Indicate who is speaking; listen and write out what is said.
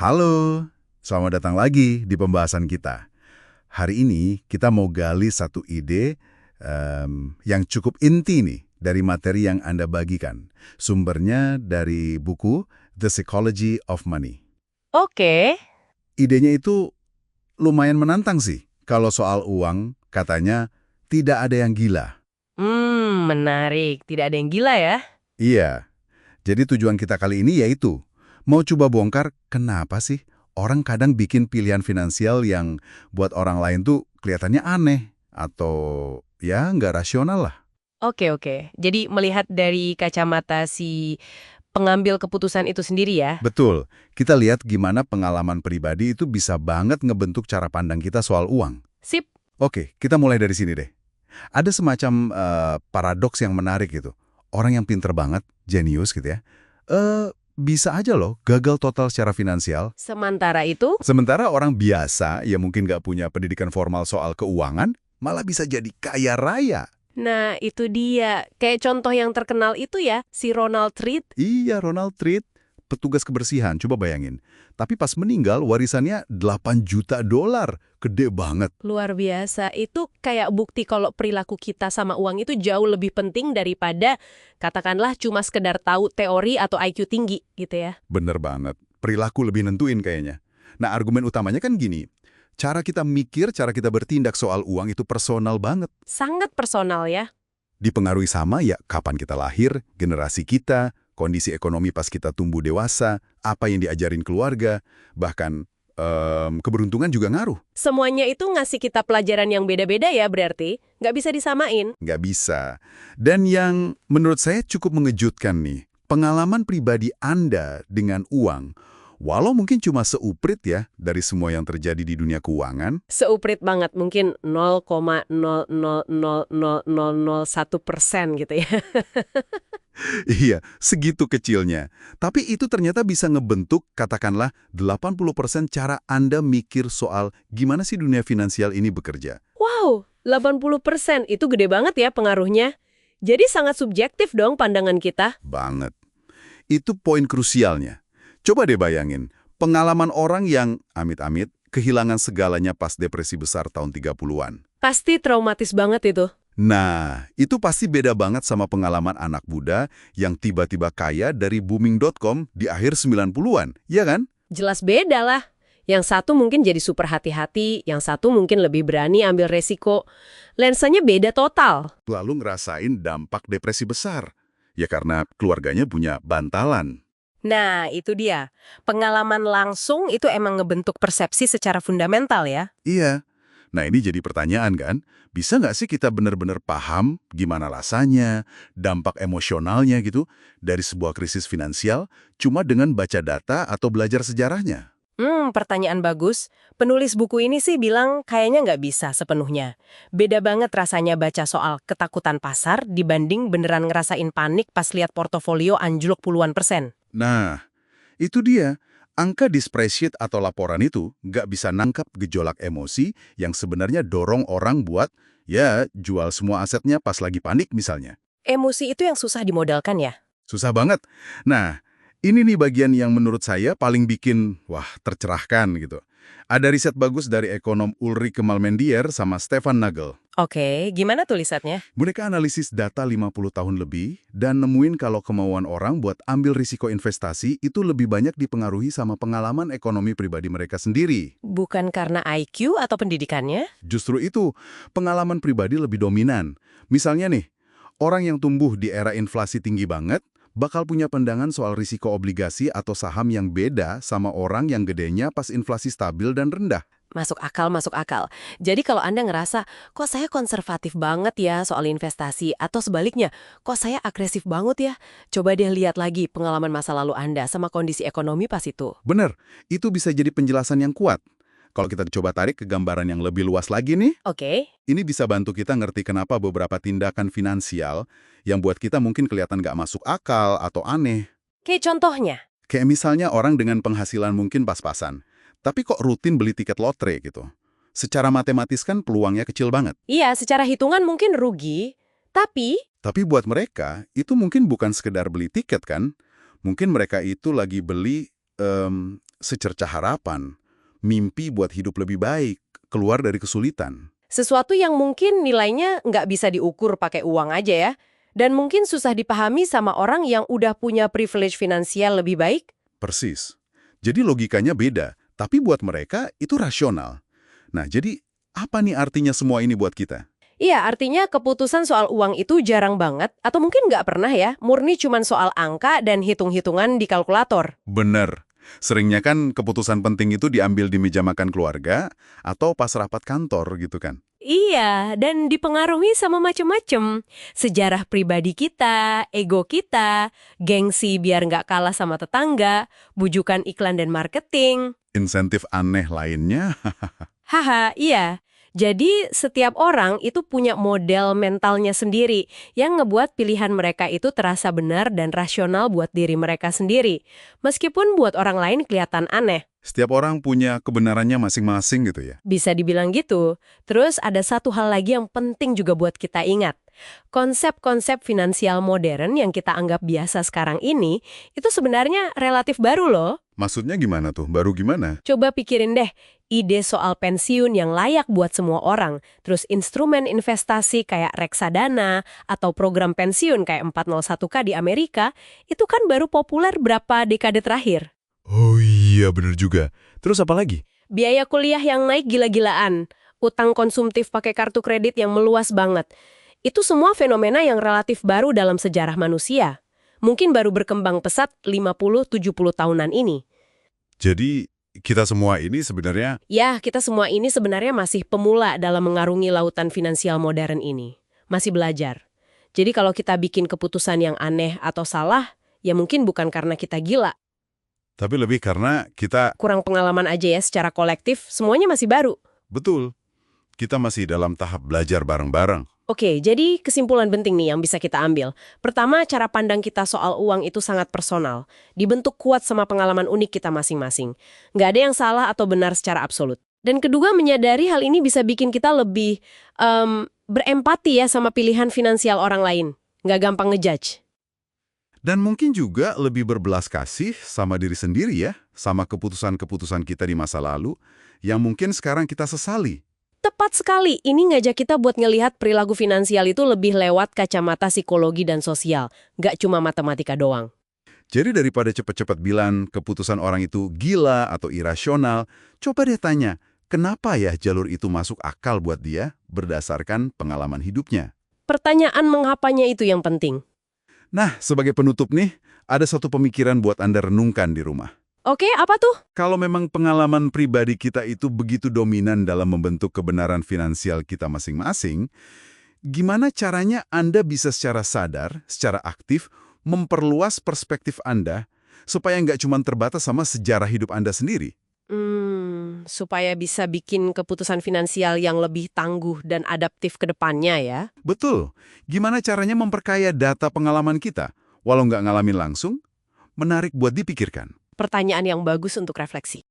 Speaker 1: Halo, selamat datang lagi di pembahasan kita. Hari ini kita mau gali satu ide yang cukup inti nih dari materi yang Anda bagikan. Sumbernya dari buku The Psychology of Money.
Speaker 2: Oke,
Speaker 1: Idenya itu lumayan menantang sih. Kalau soal uang, katanya tidak ada yang gila.
Speaker 2: menarik. Tidak ada yang gila ya?
Speaker 1: Iya, jadi tujuan kita kali ini yaitu mau coba bongkar kenapa sih orang kadang bikin pilihan finansial yang buat orang lain tuh kelihatannya aneh atau ya nggak rasional lah.
Speaker 2: Oke. Jadi melihat dari kacamata si pengambil keputusan itu sendiri ya?
Speaker 1: Betul, kita lihat gimana pengalaman pribadi itu bisa banget ngebentuk cara pandang kita soal uang.
Speaker 2: Sip.
Speaker 1: Oke, kita mulai dari sini deh. Ada semacam paradoks yang menarik gitu. Orang yang pinter banget, jenius gitu ya, bisa aja loh gagal total secara finansial.
Speaker 2: Sementara itu,
Speaker 1: Sementara orang biasa yang mungkin nggak punya pendidikan formal soal keuangan, malah bisa jadi kaya raya.
Speaker 2: nah itu dia. Kayak contoh yang terkenal itu ya, si Ronald Read.
Speaker 1: Iya, Ronald Read, petugas kebersihan, coba bayangin. Tapi pas meninggal, warisannya 8 juta dolar. Gede banget.
Speaker 2: Luar biasa. Itu kayak bukti kalau perilaku kita sama uang itu jauh lebih penting daripada katakanlah cuma sekedar tahu teori atau IQ tinggi gitu ya.
Speaker 1: Bener banget. Perilaku lebih nentuin kayaknya. Nah, argumen utamanya kan gini. Cara kita mikir, cara kita bertindak soal uang itu personal banget.
Speaker 2: Sangat personal ya.
Speaker 1: Dipengaruhi sama ya kapan kita lahir, generasi kita, kondisi ekonomi pas kita tumbuh dewasa, apa yang diajarin keluarga, bahkan keberuntungan juga ngaruh.
Speaker 2: Semuanya itu ngasih kita pelajaran yang beda-beda ya berarti? Nggak bisa disamain?
Speaker 1: Nggak bisa. Dan yang menurut saya cukup mengejutkan nih, pengalaman pribadi Anda dengan uang, walau mungkin cuma seuprit ya dari semua yang terjadi di dunia keuangan,
Speaker 2: Seuprit banget, mungkin 0,0000001% gitu ya.
Speaker 1: iya, segitu kecilnya. Tapi itu ternyata bisa ngebentuk, katakanlah, 80% cara Anda mikir soal gimana sih dunia finansial ini bekerja.
Speaker 2: Wow, 80% itu gede banget ya pengaruhnya. Jadi sangat subjektif dong pandangan kita.
Speaker 1: Banget. Itu poin krusialnya. Coba deh bayangin, pengalaman orang yang, amit-amit, kehilangan segalanya pas depresi besar tahun 30-an.
Speaker 2: Pasti traumatis banget itu.
Speaker 1: Nah, itu pasti beda banget sama pengalaman anak muda yang tiba-tiba kaya dari booming.com di akhir 90-an, ya kan?
Speaker 2: Jelas beda lah. Yang satu mungkin jadi super hati-hati, yang satu mungkin lebih berani ambil resiko. Lensanya beda total.
Speaker 1: Lalu ngerasain dampak depresi besar. Ya karena keluarganya punya bantalan.
Speaker 2: Nah, itu dia. Pengalaman langsung itu emang ngebentuk persepsi secara fundamental ya.
Speaker 1: Iya. Nah ini jadi pertanyaan kan, bisa nggak sih kita benar-benar paham gimana rasanya, dampak emosionalnya gitu, dari sebuah krisis finansial, cuma dengan baca data atau belajar sejarahnya?
Speaker 2: Pertanyaan bagus. Penulis buku ini sih bilang kayaknya nggak bisa sepenuhnya. Beda banget rasanya baca soal ketakutan pasar dibanding beneran ngerasain panik pas lihat portofolio anjlok puluhan persen.
Speaker 1: Nah, itu dia. Angka di spreadsheet atau laporan itu nggak bisa nangkap gejolak emosi yang sebenarnya dorong orang buat, ya, jual semua asetnya pas lagi panik misalnya.
Speaker 2: Emosi itu yang susah dimodalkan ya?
Speaker 1: Susah banget. Nah, ini nih bagian yang menurut saya paling bikin, wah, tercerahkan gitu. Ada riset bagus dari ekonom Ulrike Malmendier sama Stefan Nagel.
Speaker 2: Oke, gimana tulisannya?
Speaker 1: Mereka analisis data 50 tahun lebih dan nemuin kalau kemauan orang buat ambil risiko investasi itu lebih banyak dipengaruhi sama pengalaman ekonomi pribadi mereka sendiri.
Speaker 2: Bukan karena IQ atau pendidikannya?
Speaker 1: Justru itu, pengalaman pribadi lebih dominan. Misalnya nih, orang yang tumbuh di era inflasi tinggi banget bakal punya pandangan soal risiko obligasi atau saham yang beda sama orang yang gedenya pas inflasi stabil dan rendah.
Speaker 2: Masuk akal, masuk akal. Jadi kalau Anda ngerasa, kok saya konservatif banget ya soal investasi, atau sebaliknya, kok saya agresif banget ya? Coba deh lihat lagi pengalaman masa lalu Anda sama kondisi ekonomi pas itu.
Speaker 1: Bener, itu bisa jadi penjelasan yang kuat. Kalau kita coba tarik ke gambaran yang lebih luas lagi nih,
Speaker 2: Oke,
Speaker 1: ini bisa bantu kita ngerti kenapa beberapa tindakan finansial yang buat kita mungkin kelihatan nggak masuk akal atau aneh.
Speaker 2: kayak contohnya.
Speaker 1: Kayak misalnya orang dengan penghasilan mungkin pas-pasan, tapi kok rutin beli tiket lotre gitu. Secara matematis kan peluangnya kecil banget.
Speaker 2: Iya, secara hitungan mungkin rugi, tapi
Speaker 1: Tapi buat mereka, itu mungkin bukan sekedar beli tiket kan? Mungkin mereka itu lagi beli secerca harapan, mimpi buat hidup lebih baik, keluar dari kesulitan.
Speaker 2: Sesuatu yang mungkin nilainya nggak bisa diukur pakai uang aja ya. Dan mungkin susah dipahami sama orang yang udah punya privilege finansial lebih baik.
Speaker 1: Persis. Jadi logikanya beda, tapi buat mereka itu rasional. Nah, jadi apa nih artinya semua ini buat kita?
Speaker 2: Iya, artinya keputusan soal uang itu jarang banget, atau mungkin nggak pernah ya, murni cuman soal angka dan hitung-hitungan di kalkulator.
Speaker 1: Bener. Seringnya kan keputusan penting itu diambil di meja makan keluarga atau pas rapat kantor gitu kan.
Speaker 2: Iya, dan dipengaruhi sama macem-macem. Sejarah pribadi kita, ego kita, gengsi biar nggak kalah sama tetangga, bujukan iklan dan marketing.
Speaker 1: Insentif aneh lainnya.
Speaker 2: Haha, iya. Jadi setiap orang itu punya model mentalnya sendiri yang ngebuat pilihan mereka itu terasa benar dan rasional buat diri mereka sendiri. Meskipun buat orang lain kelihatan aneh.
Speaker 1: Setiap orang punya kebenarannya masing-masing gitu ya.
Speaker 2: Bisa dibilang gitu. Terus ada satu hal lagi yang penting juga buat kita ingat. Konsep-konsep finansial modern yang kita anggap biasa sekarang ini, itu sebenarnya relatif baru loh.
Speaker 1: Maksudnya gimana tuh? Baru gimana?
Speaker 2: Coba pikirin deh, ide soal pensiun yang layak buat semua orang, terus instrumen investasi kayak reksadana, atau program pensiun kayak 401k di Amerika, itu kan baru populer berapa dekade terakhir.
Speaker 1: Oh iya, bener juga. Terus apa lagi?
Speaker 2: Biaya kuliah yang naik gila-gilaan, utang konsumtif pakai kartu kredit yang meluas banget. Itu semua fenomena yang relatif baru dalam sejarah manusia. Mungkin baru berkembang pesat 50-70 tahunan ini.
Speaker 1: Jadi, kita semua ini sebenarnya...
Speaker 2: Ya, kita semua ini sebenarnya masih pemula dalam mengarungi lautan finansial modern ini. Masih belajar. Jadi kalau kita bikin keputusan yang aneh atau salah, ya mungkin bukan karena kita gila.
Speaker 1: Tapi lebih karena kita...
Speaker 2: Kurang pengalaman aja ya secara kolektif, semuanya masih baru.
Speaker 1: Betul. Kita masih dalam tahap belajar bareng-bareng.
Speaker 2: Oke, jadi kesimpulan penting nih yang bisa kita ambil. Pertama, cara pandang kita soal uang itu sangat personal. Dibentuk kuat sama pengalaman unik kita masing-masing. Nggak ada yang salah atau benar secara absolut. Dan kedua, menyadari hal ini bisa bikin kita lebih berempati ya sama pilihan finansial orang lain. Nggak gampang ngejudge.
Speaker 1: Dan mungkin juga lebih berbelas kasih sama diri sendiri ya, sama keputusan-keputusan kita di masa lalu, yang mungkin sekarang kita sesali.
Speaker 2: Tepat sekali, ini ngajak kita buat ngelihat perilaku finansial itu lebih lewat kacamata psikologi dan sosial, nggak cuma matematika doang.
Speaker 1: Jadi daripada cepat-cepat bilang keputusan orang itu gila atau irasional, coba deh tanya, kenapa ya jalur itu masuk akal buat dia berdasarkan pengalaman hidupnya?
Speaker 2: Pertanyaan menghapanya itu yang penting.
Speaker 1: Nah, sebagai penutup nih, ada satu pemikiran buat Anda renungkan di rumah.
Speaker 2: Oke, apa tuh?
Speaker 1: Kalau memang pengalaman pribadi kita itu begitu dominan dalam membentuk kebenaran finansial kita masing-masing, gimana caranya Anda bisa secara sadar, secara aktif, memperluas perspektif Anda supaya nggak cuma terbatas sama sejarah hidup Anda sendiri?
Speaker 2: Supaya bisa bikin keputusan finansial yang lebih tangguh dan adaptif ke depannya ya.
Speaker 1: Betul. Gimana caranya memperkaya data pengalaman kita? Walau nggak ngalamin langsung, menarik buat dipikirkan.
Speaker 2: Pertanyaan yang bagus untuk refleksi.